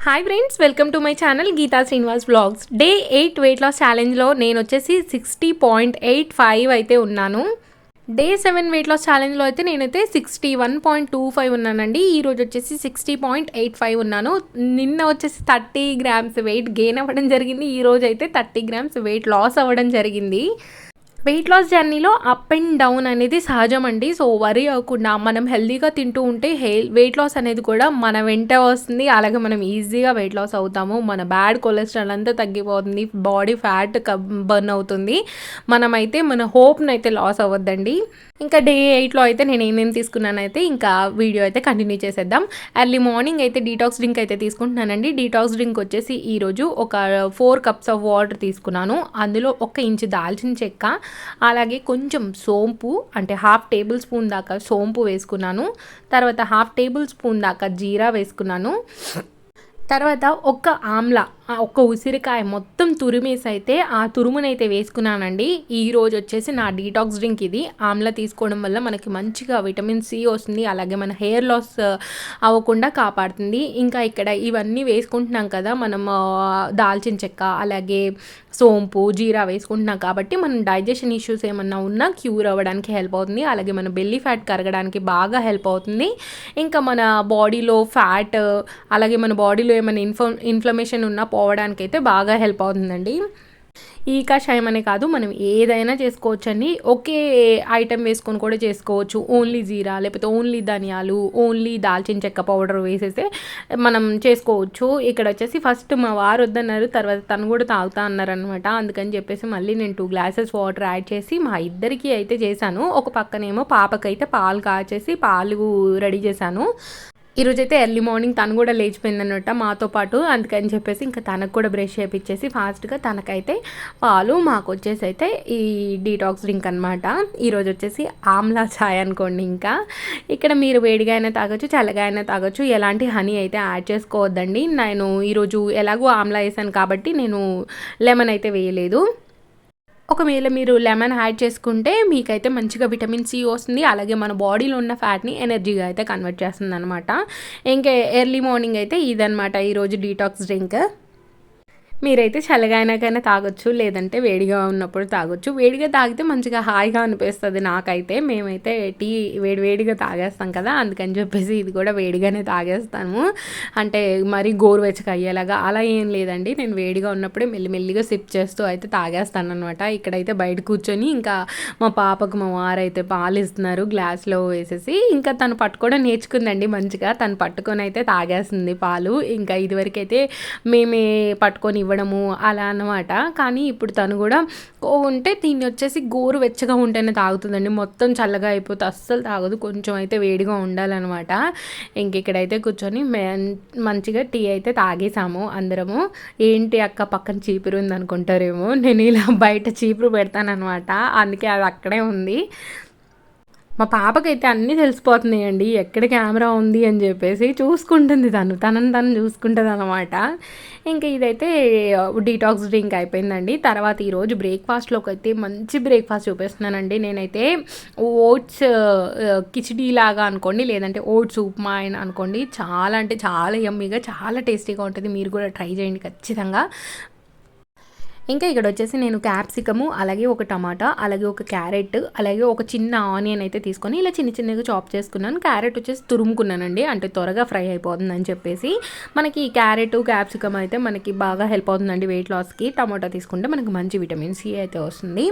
Hi friends, welcome to my channel Geetha Srinivas vlogs. Day 8 weight loss ఛాలెంజ్లో నేను వచ్చేసి 60.85 అయితే ఉన్నాను. డే 7 వెయిట్ లాస్ ఛాలెంజ్లో అయితే నేనైతే 61.25 ఉన్నానండి. ఈరోజు వచ్చేసి 60.85 ఉన్నాను. నిన్న వచ్చేసి 30 గ్రామ్స్ వెయిట్ గెయిన్ అవ్వడం జరిగింది. ఈరోజు అయితే 30 గ్రామ్స్ వెయిట్ లాస్ అవ్వడం జరిగింది. వెయిట్ లాస్ జర్నీలో అప్ అండ్ డౌన్ అనేది సహజం అండి. సో వరీ అవ్వకుండా మనం హెల్తీగా తింటూ ఉంటే వెయిట్ లాస్ అనేది కూడా మన వెంట వస్తుంది. అలాగే మనం ఈజీగా వెయిట్ లాస్ అవుతాము. మన బ్యాడ్ కొలెస్ట్రాల్ అంతా తగ్గిపోతుంది, బాడీ ఫ్యాట్ బర్న్ అవుతుంది. మనమైతే మన హోప్ని అయితే లాస్ అవ్వద్దండి. ఇంకా డే 8లో అయితే నేను ఏమేమి తీసుకున్నానైతే ఇంకా వీడియో అయితే కంటిన్యూ చేసేద్దాం. ఎర్లీ మార్నింగ్ అయితే డీటాక్స్ డ్రింక్ అయితే తీసుకుంటున్నానండి. డీటాక్స్ డ్రింక్ వచ్చేసి ఈరోజు ఒక 4 కప్స్ ఆఫ్ వాటర్ తీసుకున్నాను. అందులో 1 ఇంచు దాల్చిన చెక్క, అలాగే కొంచెం సోంపు అంటే 1/2 టేబుల్ స్పూన్ దాకా సోంపు వేసుకున్నాను. తర్వాత 1/2 టేబుల్ స్పూన్ దాకా జీరా వేసుకున్నాను. తర్వాత ఆమ్లా, ఉసిరికాయ మొత్తం తురిమేసి అయితే ఆ తురుమునైతే వేసుకున్నానండి. ఈరోజు వచ్చేసి నా డీటాక్స్ డ్రింక్ ఇది. ఆమ్లా తీసుకోవడం వల్ల మనకి మంచిగా విటమిన్ సి వస్తుంది, అలాగే మన హెయిర్ లాస్ అవ్వకుండా కాపాడుతుంది. ఇంకా ఇక్కడ ఇవన్నీ వేసుకుంటున్నాం కదా మనం, దాల్చిన చెక్క అలాగే సోంపు జీరా వేసుకుంటున్నాం కాబట్టి మనం డైజెషన్ ఇష్యూస్ ఏమన్నా ఉన్నా క్యూర్ అవ్వడానికి హెల్ప్ అవుతుంది. అలాగే మన బెల్లీ ఫ్యాట్ కరగడానికి బాగా హెల్ప్ అవుతుంది. ఇంకా మన బాడీలో ఫ్యాట్ అలాగే మన బాడీలో ఏమైనా ఇన్ఫ్లమేషన్ ఉన్నా పోవడానికి అయితే బాగా హెల్ప్ అవుతుందండి. ఈ కషాయం అనే కాదు, మనం ఏదైనా చేసుకోవచ్చండి. ఒకే ఐటెం వేసుకొని కూడా చేసుకోవచ్చు. ఓన్లీ జీరా లేకపోతే ఓన్లీ ధనియాలు, ఓన్లీ దాల్చిన చెక్క పౌడర్ వేసేస్తే మనం చేసుకోవచ్చు. ఇక్కడ వచ్చేసి ఫస్ట్ మా వారు వద్దన్నారు, తర్వాత తను కూడా తాగుతా అన్నారనమాట. అందుకని చెప్పేసి మళ్ళీ నేను 2 గ్లాసెస్ వాటర్ యాడ్ చేసి మా ఇద్దరికి అయితే చేశాను. ఒక పక్కనేమో పాపకైతే పాలు కాచేసి పాలు రెడీ చేశాను. ఈరోజైతే ఎర్లీ మార్నింగ్ తను కూడా లేచిపోయిందనమాట మాతో పాటు. అందుకని చెప్పేసి ఇంకా తనకు కూడా బ్రష్ చేయించేసి ఫాస్ట్గా తనకైతే పాలు, మాకు వచ్చేసి అయితే ఈ డీటాక్స్ డ్రింక్ అనమాట. ఈరోజు వచ్చేసి ఆమ్లా ఛాయ్ అనుకోండి. ఇంకా ఇక్కడ మీరు వేడిగా అయినా తాగొచ్చు, చల్లగా అయినా తాగొచ్చు. ఎలాంటి హనీ అయితే యాడ్ చేసుకోవద్దండి. నేను ఈరోజు ఎలాగో ఆమ్లా వేసాను కాబట్టి నేను లెమన్ అయితే వేయలేదు. ఒకవేళ మీరు లెమన్ యాడ్ చేసుకుంటే మీకైతే మంచిగా విటమిన్ సి వస్తుంది, అలాగే మన బాడీలో ఉన్న ఫ్యాట్ని ఎనర్జీగా అయితే కన్వర్ట్ చేస్తుంది అనమాట. ఇంకా ఎర్లీ మార్నింగ్ అయితే ఇదనమాట ఈరోజు డీటాక్స్ డ్రింక్. మీరైతే చల్లగా అయినాకైనా తాగొచ్చు, లేదంటే వేడిగా ఉన్నప్పుడు తాగొచ్చు. వేడిగా తాగితే మంచిగా హాయిగా అనిపిస్తుంది నాకైతే. మేమైతే టీ వేడిగా తాగేస్తాం కదా, అందుకని చెప్పేసి ఇది కూడా వేడిగానే తాగేస్తాము. అంటే మరి గోరువెచ్చగా అయ్యేలాగా అలా ఏం లేదండి. నేను వేడిగా ఉన్నప్పుడే మెల్లిమెల్లిగా సిప్ చేస్తూ అయితే తాగేస్తాను అనమాట. ఇక్కడైతే బయట కూర్చొని ఇంకా మా పాపకు మా వారైతే పాలు ఇస్తున్నారు గ్లాస్లో వేసేసి. ఇంకా తను పట్టుకోవడం నేర్చుకుందండి మంచిగా. తను పట్టుకొని అయితే తాగేస్తుంది పాలు. ఇంకా ఇదివరకైతే మేమే పట్టుకొని ఇవ్వడము అలా అన్నమాట. కానీ ఇప్పుడు తను కూడా ఉంటే దీన్ని వచ్చేసి గోరు వెచ్చగా ఉంటేనే తాగుతుందండి. మొత్తం చల్లగా అయిపోతే అస్సలు తాగదు, కొంచెం అయితే వేడిగా ఉండాలన్నమాట. ఇక్కడైతే కూర్చొని మంచిగా టీ అయితే తాగేసాము అందరము. ఏంటి అక్క పక్కన చీపురు ఉంది అనుకుంటారేమో, నేను ఇలా బయట చీపురు పెడతానమాట, అందుకే అది అక్కడే ఉంది. మా పాపకైతే అన్నీ తెలిసిపోతున్నాయండి, ఎక్కడ కెమెరా ఉంది అని చెప్పేసి చూసుకుంటుంది. తనని చూసుకుంటుంది అనమాట. ఇంకా ఇదైతే డీటాక్స్ డ్రింక్ అయిపోయిందండి. తర్వాత ఈరోజు బ్రేక్ఫాస్ట్లోకి అయితే మంచి బ్రేక్ఫాస్ట్ చూపిస్తున్నానండి. నేనైతే ఓట్స్ కిచిడీ లాగా అనుకోండి, లేదంటే ఓట్స్ ఉప్మా అయినా అనుకోండి, చాలా అంటే చాలా యమ్మీగా చాలా టేస్టీగా ఉంటుంది. మీరు కూడా ట్రై చేయండి ఖచ్చితంగా. ఇంకా ఇక్కడ వచ్చేసి నేను క్యాప్సికము, అలాగే ఒక టమాటా, అలాగే ఒక క్యారెట్, అలాగే ఒక చిన్న ఆనియన్ అయితే తీసుకొని ఇలా చిన్నగా చాప్ చేసుకున్నాను. క్యారెట్ వచ్చేసి తురుముకున్నానండి, అంటే త్వరగా ఫ్రై అయిపోతుందని చెప్పేసి. మనకి క్యారెట్ క్యాప్సికమ్ అయితే మనకి బాగా హెల్ప్ అవుతుందండి వెయిట్ లాస్కి. టమాటా తీసుకుంటే మనకి మంచి విటమిన్ సి అయితే వస్తుంది.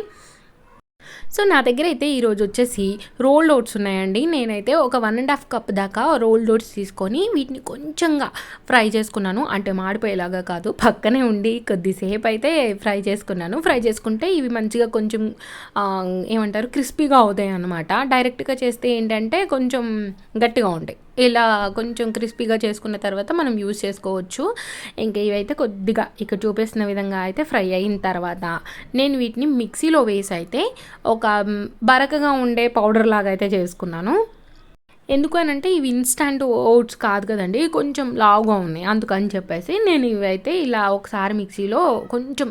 సో నా దగ్గర అయితే ఈరోజు వచ్చేసి రోల్డ్ ఓట్స్ ఉన్నాయండి. నేనైతే ఒక 1.5 కప్ దాకా రోల్డ్ ఓట్స్ తీసుకొని వీటిని కొంచెంగా ఫ్రై చేసుకున్నాను. అంటే మాడిపోయేలాగా కాదు, పక్కనే ఉండి కొద్దిసేపు అయితే ఫ్రై చేసుకున్నాను. ఫ్రై చేసుకుంటే ఇవి మంచిగా కొంచెం ఏమంటారు క్రిస్పీగా అవుతాయి అన్నమాట. డైరెక్ట్గా చేస్తే ఏంటంటే కొంచెం గట్టిగా ఉంటాయి. ఇలా కొంచెం క్రిస్పీగా చేసుకున్న తర్వాత మనం యూజ్ చేసుకోవచ్చు. ఇంకా ఇవైతే కొద్దిగా ఇక్కడ చూపిస్తున్న విధంగా అయితే ఫ్రై అయిన తర్వాత నేను వీటిని మిక్సీలో వేసి అయితే ఒక బరకగా ఉండే పౌడర్ లాగా అయితే చేసుకున్నాను. ఎందుకు అని అంటే ఇవి ఇన్స్టంట్ ఓట్స్ కాదు కదండి, కొంచెం లావుగా ఉన్నాయి. అందుకని చెప్పేసి నేను ఇవైతే ఇలా ఒకసారి మిక్సీలో కొంచెం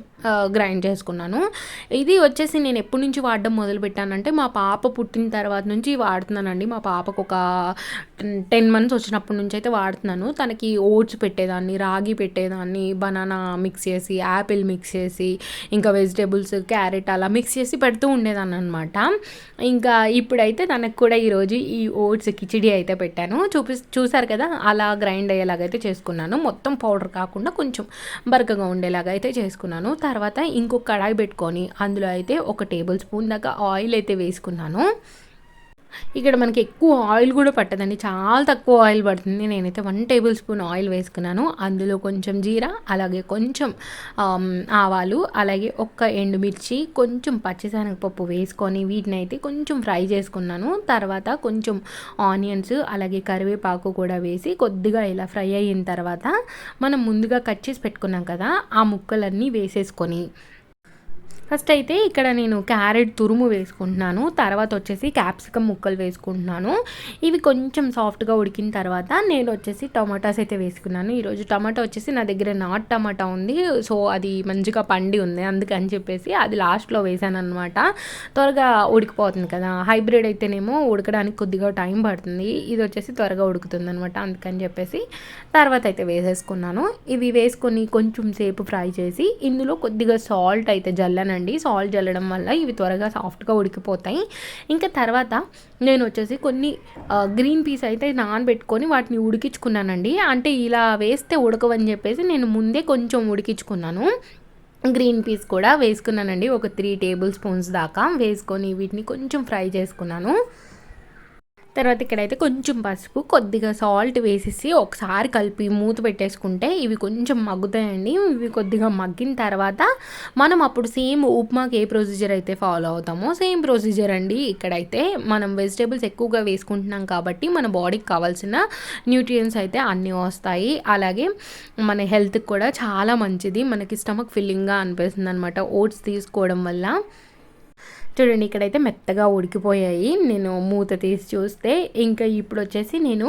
గ్రైండ్ చేసుకున్నాను. ఇది వచ్చేసి నేను ఎప్పటి నుంచి వాడడం మొదలుపెట్టానంటే మా పాప పుట్టిన తర్వాత నుంచి వాడుతున్నానండి. మా పాపకు ఒక 10 మంత్స్ వచ్చినప్పటి నుంచి అయితే వాడుతున్నాను. తనకి ఓట్స్ పెట్టేదాన్ని, రాగి పెట్టేదాన్ని, బనానా మిక్స్ చేసి, యాపిల్ మిక్స్ చేసి, ఇంకా వెజిటేబుల్స్, క్యారెట్ అలా మిక్స్ చేసి పెడుతూ ఉండేదాన్ని అనమాట. ఇంకా ఇప్పుడైతే తనకు కూడా ఈరోజు ఈ ఓట్స్ కిచిడి అయితే పెట్టాను. చూసారు కదా, అలా గ్రైండ్ అయ్యేలాగైతే చేసుకున్నాను. మొత్తం పౌడర్ కాకుండా కొంచెం బరకగా ఉండేలాగా అయితే చేసుకున్నాను. తర్వాత ఇంకొక కడాయి పెట్టుకొని అందులో అయితే 1 టేబుల్ స్పూన్ దాకా ఆయిల్ అయితే వేసుకున్నాను. ఇక్కడ మనకి ఎక్కువ ఆయిల్ కూడా పట్టదండి, చాలా తక్కువ ఆయిల్ పడుతుంది. నేనైతే 1 టేబుల్ స్పూన్ ఆయిల్ వేసుకున్నాను. అందులో కొంచెం జీరా, అలాగే కొంచెం ఆవాలు, అలాగే 1 ఎండుమిర్చి, కొంచెం పచ్చిశనగపప్పు వేసుకొని వీటిని అయితే కొంచెం ఫ్రై చేసుకున్నాను. తర్వాత కొంచెం ఆనియన్స్, అలాగే కరివేపాకు కూడా వేసి కొద్దిగా ఇలా ఫ్రై అయిన తర్వాత మనం ముందుగా కట్ చేసి పెట్టుకున్నాం కదా, ఆ ముక్కలన్నీ వేసేసుకొని ఫస్ట్ అయితే ఇక్కడ నేను క్యారెట్ తురుము వేసుకుంటున్నాను. తర్వాత వచ్చేసి క్యాప్సికమ్ ముక్కలు వేసుకుంటున్నాను. ఇవి కొంచెం సాఫ్ట్గా ఉడికిన తర్వాత నేను వచ్చేసి టమాటాస్ అయితే వేసుకున్నాను. ఈరోజు టమాటా వచ్చేసి నా దగ్గర నాట్ టమాటా ఉంది, సో అది మంచిగా పండి ఉంది, అందుకని చెప్పేసి అది లాస్ట్లో వేసాను అనమాట. త్వరగా ఉడికిపోతుంది కదా, హైబ్రిడ్ అయితేనేమో ఉడకడానికి కొద్దిగా టైం పడుతుంది, ఇది వచ్చేసి త్వరగా ఉడుకుతుంది అనమాట. అందుకని చెప్పేసి తర్వాత అయితే వేసేసుకున్నాను. ఇవి వేసుకొని కొంచెం సేపు ఫ్రై చేసి ఇందులో కొద్దిగా సాల్ట్ అయితే జల్లనండి. సాల్ట్ జల్లడం వల్ల ఇవి త్వరగా సాఫ్ట్గా ఉడికిపోతాయి. ఇంకా తర్వాత నేను వచ్చేసి కొన్ని గ్రీన్ పీస్ అయితే నానబెట్టుకొని వాటిని ఉడికించుకున్నానండి. అంటే ఇలా వేస్తే ఉడకవని చెప్పేసి నేను ముందే కొంచెం ఉడికించుకున్నాను. గ్రీన్ పీస్ కూడా వేసుకున్నానండి, ఒక 3 టేబుల్ స్పూన్స్ దాకా వేసుకొని వీటిని కొంచెం ఫ్రై చేసుకున్నాను. తర్వాత ఇక్కడైతే కొంచెం పసుపు, కొద్దిగా సాల్ట్ వేసేసి ఒకసారి కలిపి మూత పెట్టేసుకుంటే ఇవి కొంచెం మగ్గుతాయండి. ఇవి కొద్దిగా మగ్గిన తర్వాత మనం అప్పుడు సేమ్ ఉప్మాకి ఏ ప్రొసీజర్ అయితే ఫాలో అవుతామో సేమ్ ప్రొసీజర్ అండి. ఇక్కడైతే మనం వెజిటేబుల్స్ ఎక్కువగా వేసుకుంటున్నాం కాబట్టి మన బాడీకి కావాల్సిన న్యూట్రియంట్స్ అయితే అన్నీ వస్తాయి. అలాగే మన హెల్త్కి కూడా చాలా మంచిది, మనకి స్టమక్ ఫిల్లింగ్గా అనిపిస్తుంది అనమాట ఓట్స్ తీసుకోవడం వల్ల. చూడండి ఇక్కడైతే మెత్తగా ఉడికిపోయాయి. నేను మూత తీసి చూస్తే ఇంకా ఇప్పుడు వచ్చేసి నేను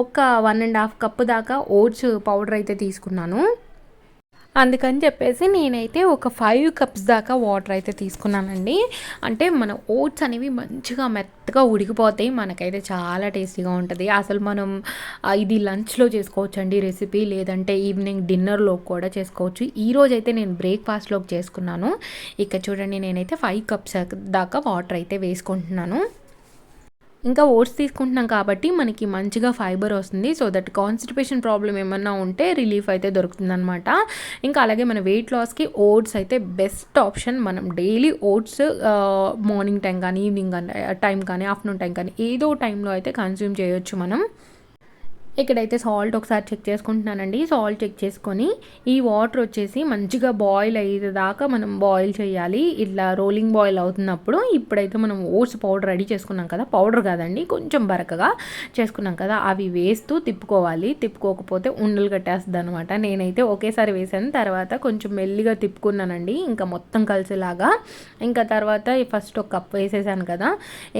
ఒక 1.5 కప్పు దాకా ఓట్స్ పౌడర్ అయితే తీసుకున్నాను. అందుకని చెప్పేసి నేనైతే ఒక 5 కప్స్ దాకా వాటర్ అయితే తీసుకున్నానండి. అంటే మన ఓట్స్ అనేవి మంచిగా మెత్తగా ఉడికిపోతాయి, మనకైతే చాలా టేస్టీగా ఉంటుంది. అసలు మనం ఇది లంచ్లో చేసుకోవచ్చు అండి రెసిపీ, లేదంటే ఈవినింగ్ డిన్నర్లో కూడా చేసుకోవచ్చు. ఈరోజు అయితే నేను బ్రేక్ఫాస్ట్లోకి చేసుకున్నాను. ఇక చూడండి నేనైతే 5 కప్స్ దాకా వాటర్ అయితే వేసుకుంటున్నాను. ఇంకా ఓట్స్ తీసుకుంటున్నాం కాబట్టి మనకి మంచిగా ఫైబర్ వస్తుంది, సో దట్ కాన్స్టిపేషన్ ప్రాబ్లం ఏమన్నా ఉంటే రిలీఫ్ అయితే దొరుకుతుందనమాట. ఇంకా అలాగే మన వెయిట్ లాస్కి ఓట్స్ అయితే బెస్ట్ ఆప్షన్. మనం డైలీ ఓట్స్ మార్నింగ్ టైం కానీ, ఈవినింగ్ టైం కానీ, ఆఫ్టర్నూన్ టైం కానీ ఏదో టైంలో అయితే కన్జ్యూమ్ చేయొచ్చు మనం. ఇక్కడైతే సాల్ట్ ఒకసారి చెక్ చేసుకుంటున్నానండి. సాల్ట్ చెక్ చేసుకొని ఈ వాటర్ వచ్చేసి మంచిగా బాయిల్ అయ్యేదాకా మనం బాయిల్ చేయాలి. ఇట్లా రోలింగ్ బాయిల్ అవుతున్నప్పుడు ఇప్పుడైతే మనం ఓట్స్ పౌడర్ రెడీ చేసుకున్నాం కదా, పౌడర్ కాదండి కొంచెం బరకగా చేసుకున్నాం కదా, అవి వేస్తూ తిప్పుకోవాలి. తిప్పుకోకపోతే ఉండలు కట్టేస్తుంది అనమాట. నేనైతే ఒకేసారి వేసాను, తర్వాత కొంచెం మెల్లిగా తిప్పుకున్నానండి ఇంకా మొత్తం కలిసేలాగా. ఇంకా తర్వాత ఫస్ట్ ఒక కప్ వేసేసాను కదా,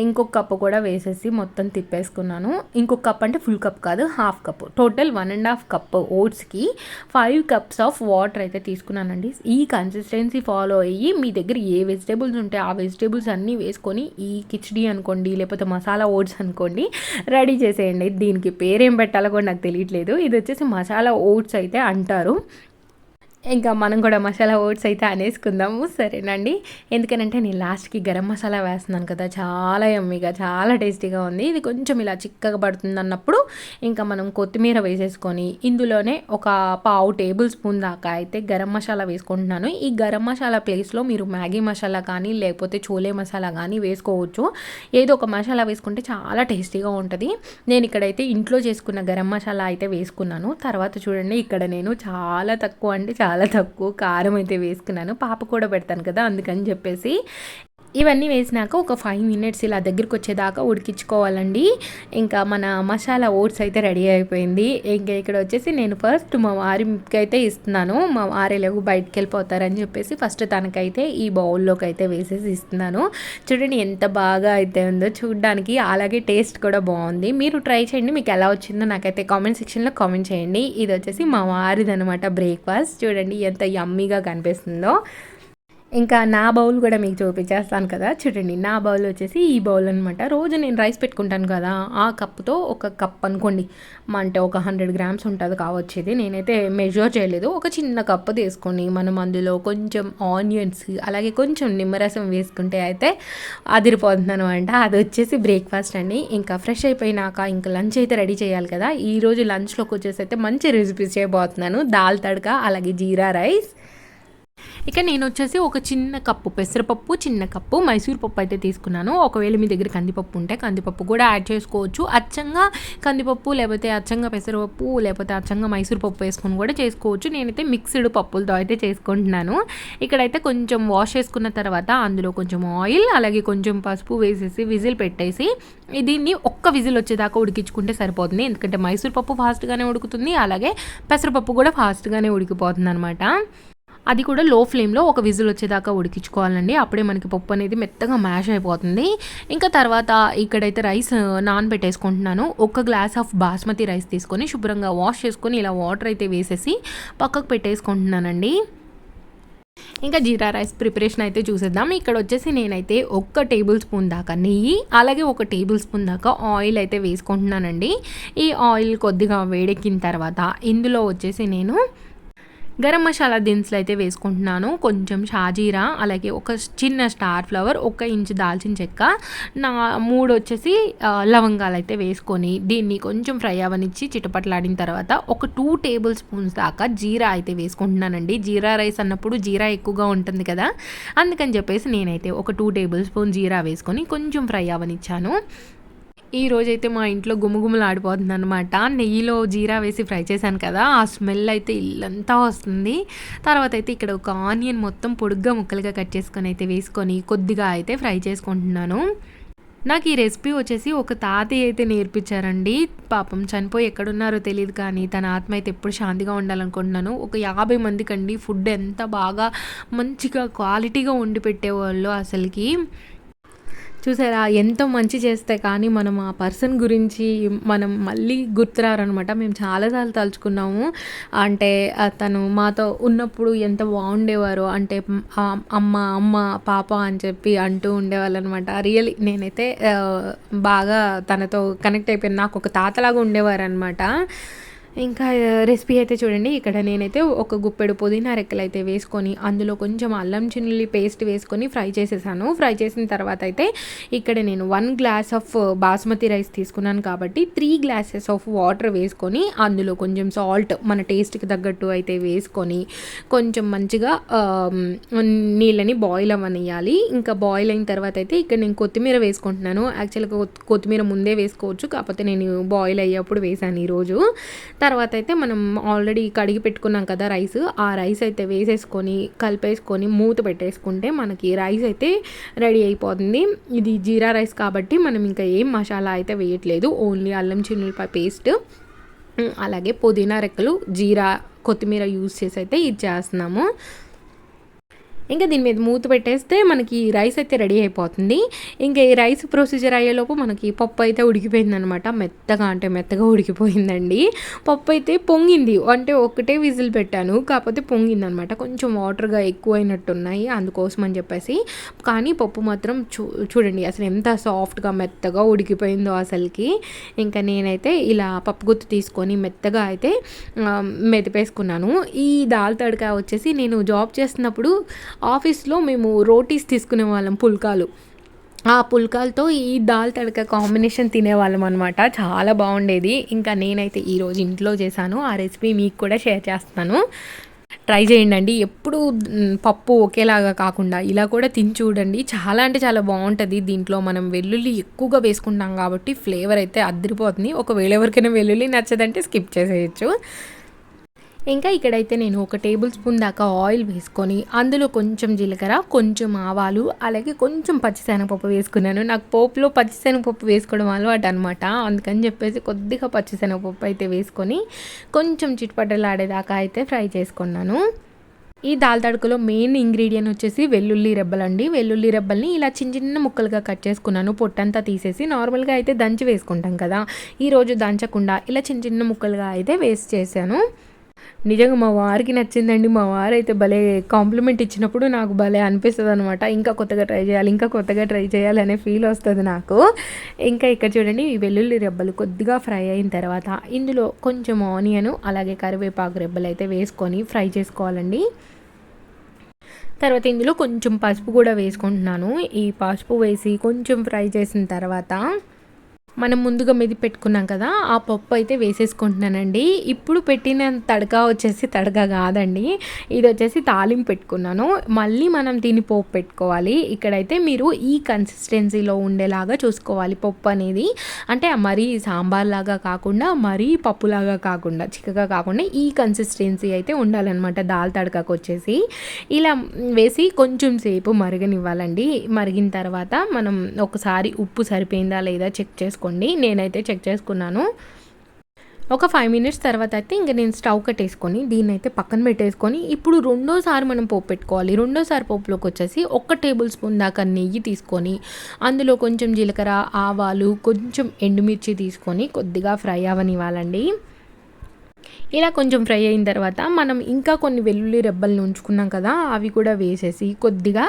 ఇంకొక కప్పు కూడా వేసేసి మొత్తం తిప్పేసుకున్నాను. ఇంకొక కప్ అంటే ఫుల్ కప్ కాదు, హాఫ్ కప్, టోటల్ 1.5 కప్ ఓట్స్కి 5 కప్స్ ఆఫ్ వాటర్ అయితే తీసుకున్నానండి. ఈ కన్సిస్టెన్సీ ఫాలో అయ్యి మీ దగ్గర ఏ వెజిటేబుల్స్ ఉంటే ఆ వెజిటేబుల్స్ అన్నీ వేసుకొని ఈ కిచడీ అనుకోండి, లేకపోతే మసాలా ఓట్స్ అనుకోండి, రెడీ చేసేయండి. దీనికి పేరేం పెట్టాలో కూడా నాకు తెలియట్లేదు, ఇది వచ్చేసి మసాలా ఓట్స్ అయితే అంటారు. ఇంకా మనం కూడా మసాలా ఓట్స్ అయితే అనేసుకుందాము, సరేనండి. ఎందుకనంటే నేను లాస్ట్కి గరం మసాలా వేస్తున్నాను కదా, చాలా యమ్మీగా చాలా టేస్టీగా ఉంది. ఇది కొంచెం ఇలా చిక్కగా పడుతుంది అన్నప్పుడు ఇంకా మనం కొత్తిమీర వేసేసుకొని ఇందులోనే ఒక 1/2 టేబుల్ స్పూన్ దాకా అయితే గరం మసాలా వేసుకుంటున్నాను. ఈ గరం మసాలా ప్లేస్లో మీరు మ్యాగీ మసాలా కానీ లేకపోతే చోలే మసాలా కానీ వేసుకోవచ్చు. ఏదో ఒక మసాలా వేసుకుంటే చాలా టేస్టీగా ఉంటుంది. నేను ఇక్కడైతే ఇంట్లో చేసుకున్న గరం మసాలా అయితే వేసుకున్నాను. తర్వాత చూడండి ఇక్కడ నేను చాలా తక్కువ కారం అయితే వేసుకున్నాను, పాప కూడా పెడతాను కదా అందుకని చెప్పేసి. ఇవన్నీ వేసినాక ఒక 5 మినిట్స్ ఇలా దగ్గరికి వచ్చేదాకా ఉడికించుకోవాలండి. ఇంకా మన మసాలా ఓట్స్ అయితే రెడీ అయిపోయింది. ఇంకా ఇక్కడ వచ్చేసి నేను ఫస్ట్ మా వారికి అయితే ఇస్తున్నాను. మా వారేలేవు బయటికి వెళ్ళిపోతారని చెప్పేసి ఫస్ట్ తనకైతే ఈ బౌల్లోకి అయితే వేసేసి ఇస్తున్నాను. చూడండి ఎంత బాగా అయితే ఉందో చూడడానికి, అలాగే టేస్ట్ కూడా బాగుంది. మీరు ట్రై చేయండి, మీకు ఎలా వచ్చిందో నాకైతే కామెంట్ సెక్షన్లో కామెంట్ చేయండి. ఇది వచ్చేసి మా వారిది అనమాట బ్రేక్ఫాస్ట్. చూడండి ఎంత యమ్మీగా కనిపిస్తుందో. ఇంకా నా బౌల్ కూడా మీకు చూపించేస్తాను కదా. చూడండి నా బౌల్ వచ్చేసి ఈ బౌల్ అనమాట. రోజు నేను రైస్ పెట్టుకుంటాను కదా, ఆ కప్తో ఒక కప్ అనుకోండి, అంటే ఒక 100 గ్రామ్స్ ఉంటుంది కావచ్చేది. నేనైతే మెజర్ చేయలేదు. ఒక చిన్న కప్పు తీసుకొని మనం అందులో కొంచెం ఆనియన్స్ అలాగే కొంచెం నిమ్మరసం వేసుకుంటే అయితే అదిరిపోతుంది అనమాట. అది వచ్చేసి బ్రేక్ఫాస్ట్ అండి. ఇంకా ఫ్రెష్ అయిపోయినాక ఇంకా లంచ్ అయితే రెడీ చేయాలి కదా. ఈరోజు లంచ్లోకి వచ్చేసి అయితే మంచి రెసిపీస్ చేయబోతున్నాను. దాల్ తడక అలాగే జీరా రైస్. ఇక నేను వచ్చేసి ఒక చిన్న కప్పు పెసరపప్పు, చిన్న కప్పు మైసూర్ పప్పు అయితే తీసుకున్నాను. ఒకవేళ మీ దగ్గర కందిపప్పు ఉంటే కందిపప్పు కూడా యాడ్ చేసుకోవచ్చు. అచ్చంగా కందిపప్పు లేకపోతే అచ్చంగా పెసరపప్పు లేకపోతే అచ్చంగా మైసూర్ పప్పు వేసుకొని కూడా చేసుకోవచ్చు. నేనైతే మిక్స్డ్ పప్పులతో అయితే చేసుకుంటున్నాను. ఇక్కడైతే కొంచెం వాష్ చేసుకున్న తర్వాత అందులో కొంచెం ఆయిల్ అలాగే కొంచెం పసుపు వేసేసి విజిల్ పెట్టేసి దీన్ని ఒక్క విజిల్ వచ్చేదాకా ఉడికించుకుంటే సరిపోతుంది. ఎందుకంటే మైసూర్ పప్పు ఫాస్ట్గానే ఉడుకుతుంది, అలాగే పెసరపప్పు కూడా ఫాస్ట్గానే ఉడికిపోతుంది అనమాట. అది కూడా లో ఫ్లేమ్లో ఒక విజిల్ వచ్చేదాకా ఉడికించుకోవాలండి. అప్పుడే మనకి పప్పు అనేది మెత్తగా మ్యాష్ అయిపోతుంది. ఇంకా తర్వాత ఇక్కడైతే రైస్ నానబెట్టేసుకుంటున్నాను. 1 గ్లాస్ ఆఫ్ బాస్మతి రైస్ తీసుకొని శుభ్రంగా వాష్ చేసుకొని ఇలా వాటర్ అయితే వేసేసి పక్కకు పెట్టేసుకుంటున్నానండి. ఇంకా జీరా రైస్ ప్రిపరేషన్ అయితే చూసేద్దాం. ఇక్కడ వచ్చేసి నేనైతే 1 టేబుల్ స్పూన్ దాకా నెయ్యి అలాగే 1 టేబుల్ స్పూన్ దాకా ఆయిల్ అయితే వేసుకుంటున్నానండి. ఈ ఆయిల్ కొద్దిగా వేడెక్కిన తర్వాత ఇందులో వచ్చేసి నేను గరం మసాలా దినుసులు అయితే వేసుకుంటున్నాను. కొంచెం షాజీరా అలాగే ఒక చిన్న స్టార్ ఫ్లవర్, 1 ఇంచు దాల్చిన చెక్క, 3 వచ్చేసి లవంగాలు అయితే వేసుకొని దీన్ని కొంచెం ఫ్రై అవనిచ్చి చిటపట్లాడిన తర్వాత ఒక 2 టేబుల్ స్పూన్స్ దాకా జీరా అయితే వేసుకుంటున్నానండి. జీరా రైస్ అన్నప్పుడు జీరా ఎక్కువగా ఉంటుంది కదా, అందుకని చెప్పేసి నేనైతే ఒక 2 టేబుల్ స్పూన్ జీరా వేసుకొని కొంచెం ఫ్రై అవనిచ్చాను. ఈ రోజైతే మా ఇంట్లో గుమగుమలు ఆడిపోతుంది అనమాట. నెయ్యిలో జీరా వేసి ఫ్రై చేశాను కదా, ఆ స్మెల్ అయితే ఇల్లంతా వస్తుంది. తర్వాత అయితే ఇక్కడ ఒక ఆనియన్ మొత్తం పొడుగ్గా ముక్కలుగా కట్ చేసుకొని అయితే వేసుకొని కొద్దిగా అయితే ఫ్రై చేసుకుంటున్నాను. నాకు ఈ రెసిపీ వచ్చేసి ఒక తాతయ్య అయితే నేర్పించారండి. పాపం చనిపోయి ఎక్కడున్నారో తెలియదు, కానీ తన ఆత్మ అయితే ఎప్పుడు శాంతిగా ఉండాలనుకుంటున్నాను. ఒక 50 మందికండి ఫుడ్ ఎంత బాగా మంచిగా క్వాలిటీగా వండి పెట్టేవాళ్ళు. అసలుకి చూసారా, ఎంతో మంచి చేస్తే కానీ మనం ఆ పర్సన్ గురించి మనం మళ్ళీ గుర్తురారనమాట. మేము చాలాసార్లు తలుచుకున్నాము. అంటే తను మాతో ఉన్నప్పుడు ఎంత బాగుండేవారో, అంటే అమ్మ పాప అని చెప్పి అంటూ ఉండేవాళ్ళు అనమాట. రియల్లీ నేనైతే బాగా తనతో కనెక్ట్ అయిపోయాను. నాకు ఒక తాతలాగా ఉండేవారు అనమాట. ఇంకా రెసిపీ అయితే చూడండి. ఇక్కడ నేనైతే ఒక గుప్పెడు పుదీనా రెక్కలు అయితే వేసుకొని అందులో కొంచెం అల్లం చిన్నుల్లి పేస్ట్ వేసుకొని ఫ్రై చేసేసాను. ఫ్రై చేసిన తర్వాత అయితే ఇక్కడ నేను 1 గ్లాస్ ఆఫ్ బాస్మతి రైస్ తీసుకున్నాను కాబట్టి 3 గ్లాసెస్ ఆఫ్ వాటర్ వేసుకొని అందులో కొంచెం సాల్ట్ మన టేస్ట్కి తగ్గట్టు అయితే వేసుకొని కొంచెం మంచిగా నీళ్ళని బాయిల్ అవ్వనియాలి. ఇంకా బాయిల్ అయిన తర్వాత అయితే ఇక్కడ నేను కొత్తిమీర వేసుకుంటున్నాను. యాక్చువల్గా కొత్తిమీర ముందే వేసుకోవచ్చు, కాకపోతే నేను బాయిల్ అయ్యేప్పుడు వేసాను ఈరోజు. తర్వాత అయితే మనం ఆల్రెడీ కడిగి పెట్టుకున్నాం కదా రైస్, ఆ రైస్ అయితే వేసేసుకొని కలిపేసుకొని మూత పెట్టేసుకుంటే మనకి రైస్ అయితే రెడీ అయిపోతుంది. ఇది జీరా రైస్ కాబట్టి మనం ఇంకా ఏం మసాలా అయితే వేయట్లేదు, ఓన్లీ అల్లం చిన్నులపాయ పేస్ట్ అలాగే పుదీనా రెక్కలు జీరా కొత్తిమీర యూజ్ చేసి అయితే ఇది చేస్తున్నాము. ఇంకా దీని మీద మూత పెట్టేస్తే మనకి రైస్ అయితే రెడీ అయిపోతుంది. ఇంకా ఈ రైస్ ప్రొసీజర్ అయ్యేలోపు మనకి పప్పు అయితే ఉడికిపోయిందనమాట. మెత్తగా ఉడికిపోయిందండి. పప్పు అయితే పొంగింది, అంటే ఒకటే విజిల్ పెట్టాను, కాకపోతే పొంగిందనమాట. కొంచెం వాటర్గా ఎక్కువైనట్టున్నాయి, అందుకోసం అని చెప్పేసి. కానీ పప్పు మాత్రం చూడండి అసలు ఎంత సాఫ్ట్గా మెత్తగా ఉడికిపోయిందో అసలుకి. ఇంకా నేనైతే ఇలా పప్పు గుత్తి తీసుకొని మెత్తగా అయితే మెదిపేసుకున్నాను. ఈ దాల్ తడక వచ్చేసి నేను జాబ్ చేస్తున్నప్పుడు ఆఫీస్లో మేము రోటీస్ తీసుకునే వాళ్ళం, పుల్కాలు. ఆ పుల్కాలతో ఈ దాల్ తడక కాంబినేషన్ తినేవాళ్ళం అనమాట. చాలా బాగుండేది. ఇంకా నేనైతే ఈరోజు ఇంట్లో చేశాను. ఆ రెసిపీ మీకు కూడా షేర్ చేస్తాను, ట్రై చేయండి. ఎప్పుడు పప్పు ఒకేలాగా కాకుండా ఇలా కూడా తిని చూడండి. చాలా అంటే చాలా బాగుంటుంది. దీంట్లో మనం వెల్లుల్లి ఎక్కువగా వేసుకుంటాం కాబట్టి ఫ్లేవర్ అయితే అదిరిపోతుంది. ఒకవేళ ఎవరికైనా వెల్లుల్లి నచ్చదంటే స్కిప్ చేసేయచ్చు. ఇంకా ఇక్కడైతే నేను ఒక టేబుల్ స్పూన్ దాకా ఆయిల్ వేసుకొని అందులో కొంచెం జీలకర్ర, కొంచెం ఆవాలు, అలాగే కొంచెం పచ్చిశనగపప్పు వేసుకున్నాను. నాకు పోపులో పచ్చిశనగపప్పు వేసుకోవడం అలవాటు అనమాట. అందుకని చెప్పేసి కొద్దిగా పచ్చిశనగపప్పు అయితే వేసుకొని కొంచెం చిటపటలాడేదాకా అయితే ఫ్రై చేసుకున్నాను. ఈ దాల్ తడకలో మెయిన్ ఇంగ్రీడియంట్ వచ్చేసి వెల్లుల్లి రెబ్బలండి. వెల్లుల్లి రెబ్బల్ని ఇలా చిన్న చిన్న ముక్కలుగా కట్ చేసుకున్నాను. పొట్టంతా తీసేసి నార్మల్గా అయితే దంచి వేసుకుంటాం కదా, ఈరోజు దంచకుండా ఇలా చిన్న చిన్న ముక్కలుగా అయితే వేస్ట్ చేశాను. నిజంగా మా వారికి నచ్చిందండి. మా వారు అయితే భలే కాంప్లిమెంట్ ఇచ్చినప్పుడు నాకు భలే అనిపిస్తుంది అనమాట. ఇంకా కొత్తగా ట్రై చేయాలి అనే ఫీల్ వస్తుంది నాకు. ఇంకా ఇక్కడ చూడండి, ఈ వెల్లుల్లి రెబ్బలు కొద్దిగా ఫ్రై అయిన తర్వాత ఇందులో కొంచెం ఆనియన్ అలాగే కరివేపాకు రెబ్బలు అయితే వేసుకొని ఫ్రై చేసుకోవాలండి. తర్వాత ఇందులో కొంచెం పసుపు కూడా వేసుకుంటున్నాను. ఈ పసుపు వేసి కొంచెం ఫ్రై చేసిన తర్వాత మనం ముందుగా మెది పెట్టుకున్నాం కదా, ఆ పప్పు అయితే వేసేసుకుంటున్నానండి. ఇప్పుడు పెట్టిన తడక వచ్చేసి తడక కాదండి, ఇది వచ్చేసి తాలింపు పెట్టుకున్నాను. మళ్ళీ మనం దీన్ని పోపు పెట్టుకోవాలి. ఇక్కడైతే మీరు ఈ కన్సిస్టెన్సీలో ఉండేలాగా చూసుకోవాలి పప్పు అనేది. అంటే మరీ సాంబార్ లాగా కాకుండా, మరీ పప్పులాగా కాకుండా, చిక్కగా కాకుండా ఈ కన్సిస్టెన్సీ అయితే ఉండాలన్నమాట. దాల్ తడకకు వచ్చేసి ఇలా వేసి కొంచెం సేపు మరగనివ్వాలండి. మరిగిన తర్వాత మనం ఒకసారి ఉప్పు సరిపోయిందా లేదా చెక్ చేసుకోండి. నేనైతే చెక్ చేసుకున్నాను. ఒక 5 మినిట్స్ తర్వాత అయితే ఇంక నేను స్టవ్ కట్టేసుకొని దీన్ని అయితే పక్కన పెట్టేసుకొని ఇప్పుడు రెండోసారి మనం పోపు పెట్టుకోవాలి. రెండోసారి పోపులోకి వచ్చేసి 1 టేబుల్ స్పూన్ దాకా నెయ్యి తీసుకొని అందులో కొంచెం జీలకర్ర, ఆవాలు, కొంచెం ఎండుమిర్చి తీసుకొని కొద్దిగా ఫ్రై అవ్వనివ్వాలండి. ఇలా కొంచెం ఫ్రై అయిన తర్వాత మనం ఇంకా కొన్ని వెల్లుల్లి రెబ్బలను ఉంచుకున్నాం కదా, అవి కూడా వేసేసి కొద్దిగా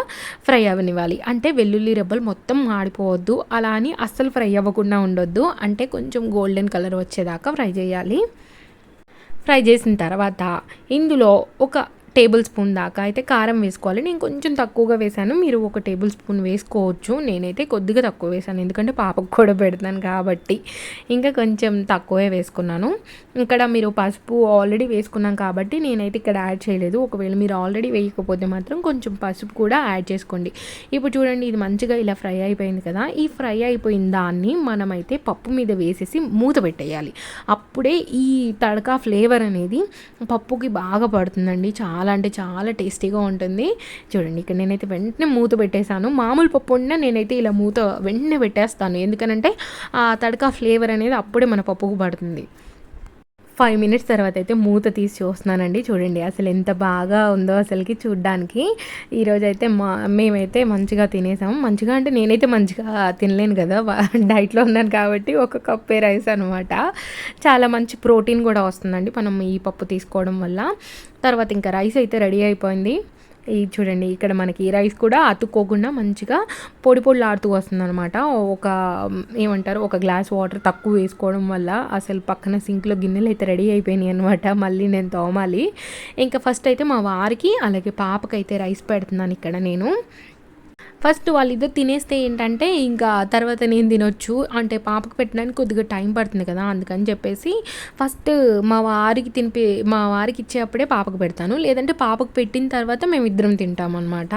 ఫ్రై అవ్వనివ్వాలి. అంటే వెల్లుల్లి రెబ్బలు మొత్తం మాడిపోవద్దు, అలా అని అస్సలు ఫ్రై అవ్వకుండా ఉండొద్దు. అంటే కొంచెం గోల్డెన్ కలర్ వచ్చేదాకా ఫ్రై చేయాలి. ఫ్రై చేసిన తర్వాత ఇందులో ఒక టేబుల్ స్పూన్ దాకా అయితే కారం వేసుకోవాలి. నేను కొంచెం తక్కువగా వేసాను, మీరు 1 టేబుల్ స్పూన్ వేసుకోవచ్చు. నేనైతే కొద్దిగా తక్కువ వేసాను, ఎందుకంటే పాపకు కూడా పెడతాను కాబట్టి. ఇంకా కొంచెం తక్కువే వేసుకున్నాను. ఇక్కడ మీరు పసుపు ఆల్రెడీ వేసుకున్నాం కాబట్టి నేనైతే ఇక్కడ యాడ్ చేయలేదు. ఒకవేళ మీరు ఆల్రెడీ వేయకపోతే మాత్రం కొంచెం పసుపు కూడా యాడ్ చేసుకోండి. ఇప్పుడు చూడండి, ఇది మంచిగా ఇలా ఫ్రై అయిపోయింది కదా. ఈ ఫ్రై అయిపోయిన దాన్ని మనమైతే పప్పు మీద వేసేసి మూత పెట్టేయాలి. అప్పుడే ఈ తడకా ఫ్లేవర్ అనేది పప్పుకి బాగా పడుతుందండి. చాలా అంటే చాలా టేస్టీగా ఉంటుంది. చూడండి, ఇక్కడ నేనైతే వెంటనే మూత పెట్టేశాను. మామూలు పప్పు వండినా నేనైతే ఇలా మూత వెంటనే పెట్టేస్తాను, ఎందుకనంటే ఆ తడకా ఫ్లేవర్ అనేది అప్పుడే మన పప్పుకు పడుతుంది. 5 మినిట్స్ తర్వాత అయితే మూత తీసి చూస్తున్నానండి. చూడండి అసలు ఎంత బాగా ఉందో అసలుకి చూడ్డానికి. ఈరోజైతే మేమైతే మంచిగా తినేసాము. మంచిగా అంటే నేనైతే మంచిగా తినలేను కదా, డైట్లో ఉన్నాను కాబట్టి 1 కప్పే రైస్ అనమాట. చాలా మంచి ప్రోటీన్ కూడా వస్తుందండి మనం ఈ పప్పు తీసుకోవడం వల్ల. తర్వాత ఇంకా రైస్ అయితే రెడీ అయిపోయింది. ఈ చూడండి, ఇక్కడ మనకి రైస్ కూడా అతుక్కోకుండా మంచిగా పొడి పొడిలాడుతూ వస్తుందన్నమాట. ఒక గ్లాస్ వాటర్ తక్కువ వేసుకోవడం వల్ల అసలు పక్కన సింక్లో గిన్నెలు అయితే రెడీ అయిపోయినాయి అనమాట. మళ్ళీ నేను తోమాలి. ఇంకా ఫస్ట్ అయితే మా వారికి అలాగే పాపకైతే రైస్ పెడుతున్నాను ఇక్కడ నేను. ఫస్ట్ వాళ్ళిద్దరు తినేస్తే ఏంటంటే ఇంకా తర్వాత నేను తినొచ్చు, అంటే పాపకు పెట్టడానికి కొద్దిగా టైం పడుతుంది కదా, అందుకని చెప్పేసి ఫస్ట్ మా వారికి ఇచ్చేప్పుడే పాపకు పెడతాను. లేదంటే పాపకు పెట్టిన తర్వాత మేము ఇద్దరం తింటామన్నమాట.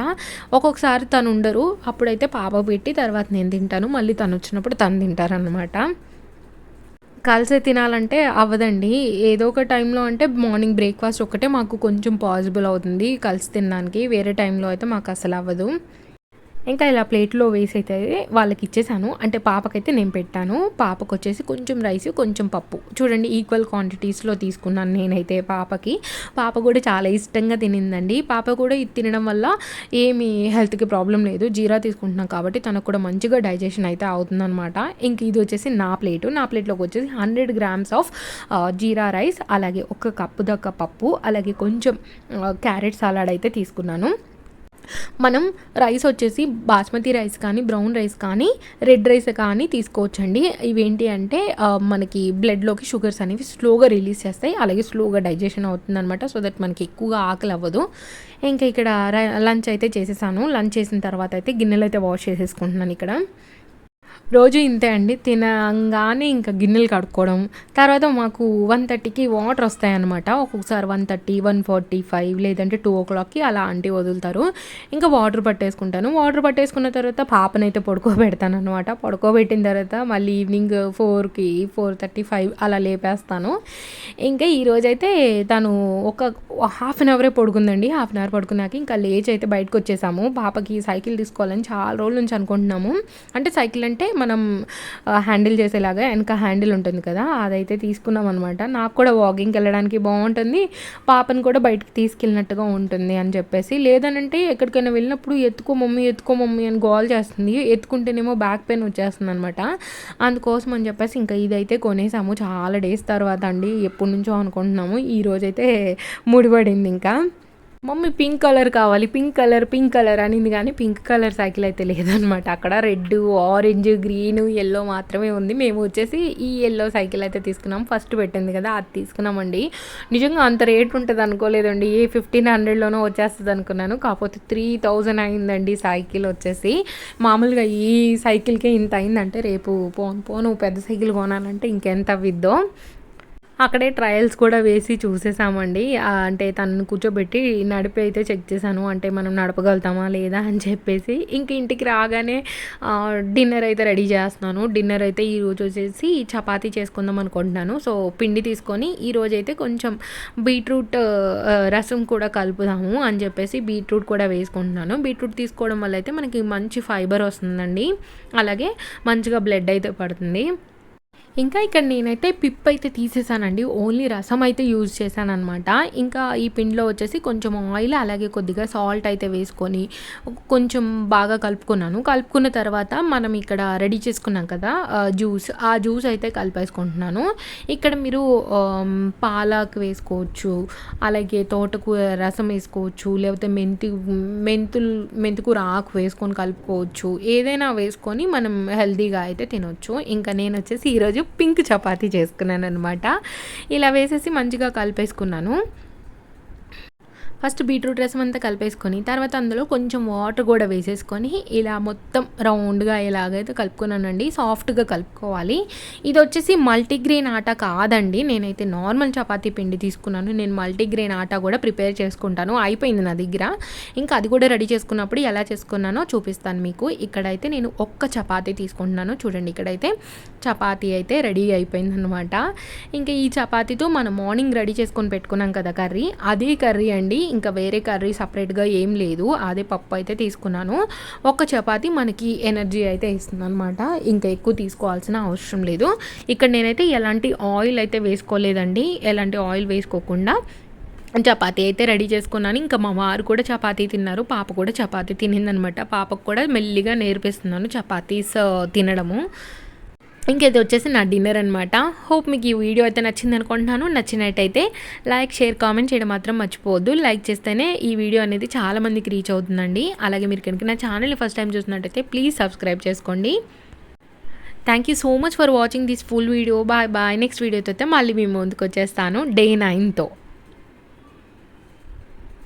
ఒక్కొక్కసారి తను ఉండరు, అప్పుడైతే పాపకు పెట్టి తర్వాత నేను తింటాను, మళ్ళీ తను వచ్చినప్పుడు తను తింటారనమాట. కలిసి తినాలంటే అవ్వదండి. ఏదో ఒక టైంలో అంటే మార్నింగ్ బ్రేక్ఫాస్ట్ ఒక్కటే మాకు కొంచెం పాసిబుల్ అవుతుంది కలిసి తినడానికి. వేరే టైంలో అయితే మాకు అసలు అవ్వదు. ఇంకా ఇలా ప్లేట్లో వేసి అయితే వాళ్ళకి ఇచ్చేసాను. అంటే పాపకైతే నేను పెట్టాను. పాపకు వచ్చేసి కొంచెం రైస్, కొంచెం పప్పు. చూడండి, ఈక్వల్ క్వాంటిటీస్లో తీసుకున్నాను నేనైతే పాపకి. పాప కూడా చాలా ఇష్టంగా తినిందండి. పాప కూడా ఇది తినడం వల్ల ఏమి హెల్త్కి ప్రాబ్లం లేదు. జీరా తీసుకుంటున్నాం కాబట్టి తనకు కూడా మంచిగా డైజెషన్ అయితే అవుతుందన్నమాట. ఇంక ఇది వచ్చేసి నా ప్లేట్లోకి వచ్చేసి 100 గ్రామ్స్ ఆఫ్ జీరా రైస్, అలాగే 1 కప్పు దాకా పప్పు, అలాగే కొంచెం క్యారెట్ సలాడ్ అయితే తీసుకున్నాను. మనం రైస్ వచ్చేసి బాస్మతి రైస్ కానీ, బ్రౌన్ రైస్ కానీ, రెడ్ రైస్ కానీ తీసుకోవచ్చండి. ఇవేంటి అంటే మనకి బ్లడ్లోకి షుగర్స్ అనేవి స్లోగా రిలీజ్ చేస్తాయి, అలాగే స్లోగా డైజెషన్ అవుతుందన్నమాట. సో దట్ మనకి ఎక్కువగా ఆకలి అవ్వదు. ఇంకా ఇక్కడ లంచ్ అయితే చేసేసాను. లంచ్ చేసిన తర్వాత అయితే గిన్నెలు అయితే వాష్ చేసేసుకుంటున్నాను ఇక్కడ. రోజు ఇంతే అండి. తినంగానే ఇంకా గిన్నెలు కడుక్కోవడం. తర్వాత మాకు 1:30కి వాటర్ వస్తాయన్నమాట. ఒక్కొక్కసారి 1:30, 1:45 లేదంటే 2:00కి అలాంటివి వదులుతారు. ఇంకా వాటర్ పట్టేసుకుంటాను. వాటర్ పట్టేసుకున్న తర్వాత పాపనైతే పడుకోబెడతాననమాట. పడుకోబెట్టిన తర్వాత మళ్ళీ ఈవినింగ్ 4కి 4:35 అలా లేపేస్తాను. ఇంకా ఈరోజైతే తను ఒక హాఫ్ అన్ అవరే పడుకుందండి. హాఫ్ అన్ అవర్ పడుకున్నాక ఇంకా లేచి అయితే బయటకొచ్చేసాము. పాపకి సైకిల్ తీసుకోవాలని చాలా రోజుల నుంచి అనుకుంటున్నాము. అంటే సైకిల్ అంటే మనం హ్యాండిల్ చేసేలాగా వెనక హ్యాండిల్ ఉంటుంది కదా, అదైతే తీసుకున్నాం అనమాట. నాకు కూడా వాకింగ్కి వెళ్ళడానికి బాగుంటుంది, పాపను కూడా బయటకు తీసుకెళ్ళినట్టుగా ఉంటుంది అని చెప్పేసి. లేదనంటే ఎక్కడికైనా వెళ్ళినప్పుడు ఎత్తుకో మమ్మీ అని గోల్ చేస్తుంది. ఎత్తుకుంటేనేమో బ్యాక్ పెయిన్ వచ్చేస్తుంది అనమాట. అందుకోసం అని చెప్పేసి ఇంకా ఇదైతే కొనేసాము చాలా డేస్ తర్వాత అండి. ఎప్పటి నుంచో అనుకుంటున్నాము, ఈరోజైతే ముడిపడింది. ఇంకా మమ్మీ పింక్ కలర్ కావాలి, పింక్ కలర్ అనింది, కానీ పింక్ కలర్ సైకిల్ అయితే లేదనమాట. అక్కడ రెడ్, ఆరెంజ్, గ్రీన్, ఎల్లో మాత్రమే ఉంది. మేము వచ్చేసి ఈ ఎల్లో సైకిల్ అయితే తీసుకున్నాం. ఫస్ట్ పెట్టింది కదా అది తీసుకున్నామండి. నిజంగా అంత రేట్ ఉంటుంది అనుకోలేదండి. 1500లోనో వచ్చేస్తుంది అనుకున్నాను, కాకపోతే 3000 అయిందండి సైకిల్ వచ్చేసి. మామూలుగా ఈ సైకిల్కే ఇంత అయిందంటే రేపు పోను పెద్ద సైకిల్ కొనాలంటే ఇంకెంత అవ్విద్దో. అక్కడే ట్రయల్స్ కూడా వేసి చూసేసామండి. అంటే తనను కూర్చోబెట్టి నడిపి అయితే చెక్ చేశాను, అంటే మనం నడపగలుగుతామా లేదా అని చెప్పేసి. ఇంక ఇంటికి రాగానే డిన్నర్ అయితే రెడీ చేస్తున్నాను. డిన్నర్ అయితే ఈరోజు వచ్చేసి చపాతీ చేసుకుందాం అనుకుంటున్నాను. సో పిండి తీసుకొని ఈరోజు అయితే కొంచెం బీట్రూట్ రసం కూడా కలుపుదాము అని చెప్పేసి బీట్రూట్ కూడా వేసుకుంటున్నాను. బీట్రూట్ తీసుకోవడం వల్ల అయితే మనకి మంచి ఫైబర్ వస్తుందండి, అలాగే మంచిగా బ్లడ్ అయితే పడుతుంది. ఇంకా ఇక్కడ నేనైతే పిప్ అయితే తీసేసానండి, ఓన్లీ రసం అయితే యూజ్ చేశాను అనమాట. ఇంకా ఈ పిండిలో వచ్చేసి కొంచెం ఆయిల్ అలాగే కొద్దిగా సాల్ట్ అయితే వేసుకొని కొంచెం బాగా కలుపుకున్న తర్వాత మనం ఇక్కడ రెడీ చేసుకున్నాం కదా ఆ జ్యూస్ అయితే కలిపేసుకుంటున్నాను. ఇక్కడ మీరు పాలక్ వేసుకోవచ్చు, అలాగే తోటకూర రసం వేసుకోవచ్చు, లేకపోతే మెంతికూర ఆకు వేసుకొని కలుపుకోవచ్చు. ఏదైనా వేసుకొని మనం హెల్తీగా అయితే తినొచ్చు. ఇంకా నేను వచ్చేసి ఈరోజు పింక్ చపాతీ చేసుకున్నాను అనమాట. ఇలా వేసేసి మంచిగా కలిపేసుకున్నాను. ఫస్ట్ బీట్రూట్ రసం అంతా కలిపేసుకొని తర్వాత అందులో కొంచెం వాటర్ కూడా వేసేసుకొని ఇలా మొత్తం రౌండ్గా ఎలాగైతే కలుపుకున్నానండి. సాఫ్ట్గా కలుపుకోవాలి. ఇది వచ్చేసి మల్టీగ్రెయిన్ ఆటా కాదండి, నేనైతే నార్మల్ చపాతీ పిండి తీసుకున్నాను. నేను మల్టీగ్రెయిన్ ఆటా కూడా ప్రిపేర్ చేసుకుంటాను, అయిపోయింది నా దగ్గర. ఇంకా అది కూడా రెడీ చేసుకున్నప్పుడు ఎలా చేసుకున్నానో చూపిస్తాను మీకు. ఇక్కడైతే నేను ఒక్క చపాతీ తీసుకుంటున్నాను. చూడండి, ఇక్కడైతే చపాతీ అయితే రెడీ అయిపోయింది అనమాట. ఇంకా ఈ చపాతీతో మనం మార్నింగ్ రెడీ చేసుకొని పెట్టుకున్నాం కదా కర్రీ, అదే కర్రీ అండి. ఇంకా వేరే కర్రీ సపరేట్గా ఏం లేదు, అదే పప్పు అయితే తీసుకున్నాను. ఒక్క చపాతీ మనకి ఎనర్జీ అయితే ఇస్తుంది అనమాట, ఇంకా ఎక్కువ తీసుకోవాల్సిన అవసరం లేదు. ఇక్కడ నేనైతే ఎలాంటి ఆయిల్ అయితే వేసుకోలేదండి, ఎలాంటి ఆయిల్ వేసుకోకుండా చపాతీ అయితే రెడీ చేసుకున్నాను. ఇంకా మా వారు కూడా చపాతీ తిన్నారు, పాప కూడా చపాతీ తినిందనమాట. పాపకు కూడా మెల్లిగా నేర్పిస్తున్నాను చపాతీస్ తినడము. ఇంకైతే వచ్చేసి నా డిన్నర్ అనమాట. హోప్ మీకు ఈ వీడియో అయితే నచ్చింది అనుకుంటున్నాను. నచ్చినట్టయితే లైక్, షేర్, కామెంట్ చేయడం మాత్రం మర్చిపోవద్దు. లైక్ చేస్తేనే ఈ వీడియో అనేది చాలామందికి రీచ్ అవుతుందండి. అలాగే మీరు కనుక నా ఛానల్ని ఫస్ట్ టైం చూసినట్టయితే ప్లీజ్ సబ్స్క్రైబ్ చేసుకోండి. Thank you so much for watching this full video. Bye. Next వీడియోతో అయితే మళ్ళీ మీ ముందుకు వచ్చేస్తాను డే 9తో.